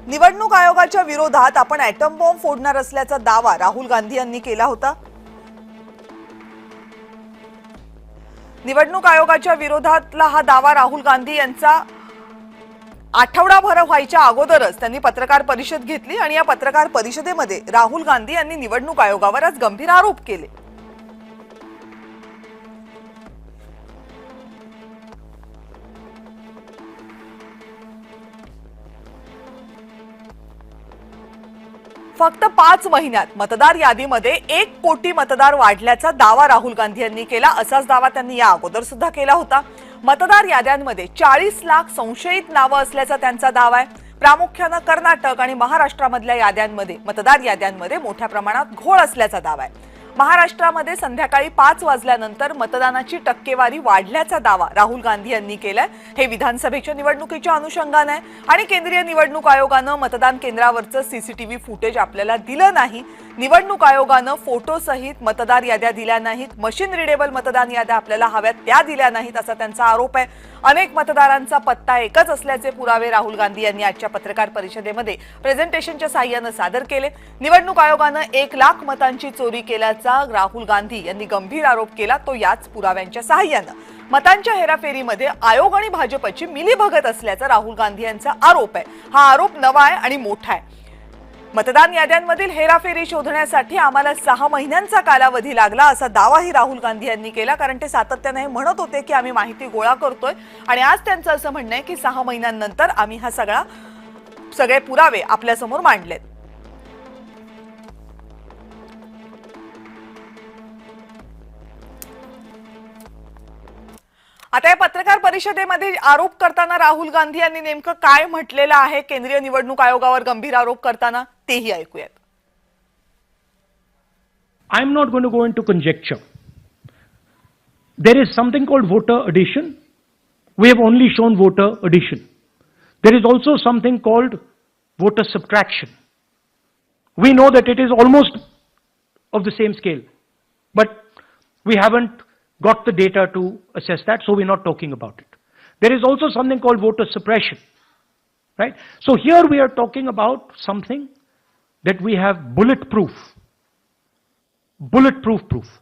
निवडणूक आयोगाच्या विरोधात आपण ॲटम बॉम्ब फोडणार असल्याचा दावा राहुल गांधी यांनी केला होता। निवडणूक आयोगाच्या विरोधातला हा दावा राहुल गांधी यांचा आठवडाभर व्हायच्या अगोदरच त्यांनी पत्रकार परिषद घेतली आणि या पत्रकार परिषदेमध्ये राहुल गांधी यांनी निवडणूक आयोगावर आज गंभीर आरोप केले। फक्त 5 महिन्यात मतदार यादीमध्ये 1 कोटी मतदार वाढल्याचा दावा राहुल गांधी यांनी केला। असाच दावा त्यांनी या अगोदर सुद्धा केला होता। मतदार याद्यांमध्ये 40 लाख संशयित नावे असल्याचा त्यांचा दावा आहे। प्रामुख्याने कर्नाटक आणि महाराष्ट्रामधल्या याद्यांमध्ये मतदार याद्यांमध्ये मोठ्या प्रमाणात घोळ असल्याचा दावा आहे। महाराष्ट्रामध्ये संध्याकाळी 5 वाजल्यानंतर मतदानाची टक्केवारी वाढल्याचा दावा राहुल गांधी यांनी केलाय। हे विधानसभेच्या निवडणुकीच्या अनुषंगाने आहे आणि केंद्रीय निवडणूक आयोगाने मतदान केंद्रावरचं सीसीटीव्ही फुटेज आपल्याला दिलं नाही। निवडणूक आयोगाने फोटो सहित मतदार याद्या दिल्या नाहीत, मशीन रिडेबल मतदान याद्या आपल्याला हव्यात त्या दिल्या नाहीत असा त्यांचा आरोप आहे। अनेक मतदारांचा पत्ता एकच असल्याचे पुरावे राहुल गांधी यांनी आजच्या पत्रकार परिषदेमध्ये प्रेझेंटेशनच्या साहाय्याने सादर केले। निवडणूक आयोगाने 1 लाख मतांची चोरी केल्याचा राहुल गांधी यांनी गंभीर आरोप केला, तो याच पुराव्यांच्या साहाय्याने। मतांच्या हेराफेरीमध्ये आयोग आणि भाजपची मिलीभगत असल्याचा राहुल गांधी यांचा आरोप आहे। हा आरोप नवा आहे आणि मोठा आहे। मतदान याद्यांमधील हेराफेरी शोधण्यासाठी आम्हाला 6 महिन्यांचा कालावधी लागला असा दावाही राहुल गांधी यांनी केला, कारण ते सातत्याने हे म्हणत होते की आम्ही माहिती गोळा करतोय आणि आज त्यांचं असं म्हणणं आहे की 6 महिन्यांनंतर आम्ही हा सगळे पुरावे आपल्या समोर मांडलेत। आता या पत्रकार परिषदेमध्ये आरोप करताना राहुल गांधी यांनी नेमकं काय म्हटलेलं आहे केंद्रीय निवडणूक आयोगावर गंभीर आरोप करताना तेही ऐकूयात। I am not going to go into conjecture. There is something called voter addition. We have only shown voter addition. There is also something called voter subtraction. We know that it is almost of the same scale, but we haven't got the data to assess that, so we're not talking about it. There is also something called voter suppression, right? So here we are talking about something that we have bulletproof proof.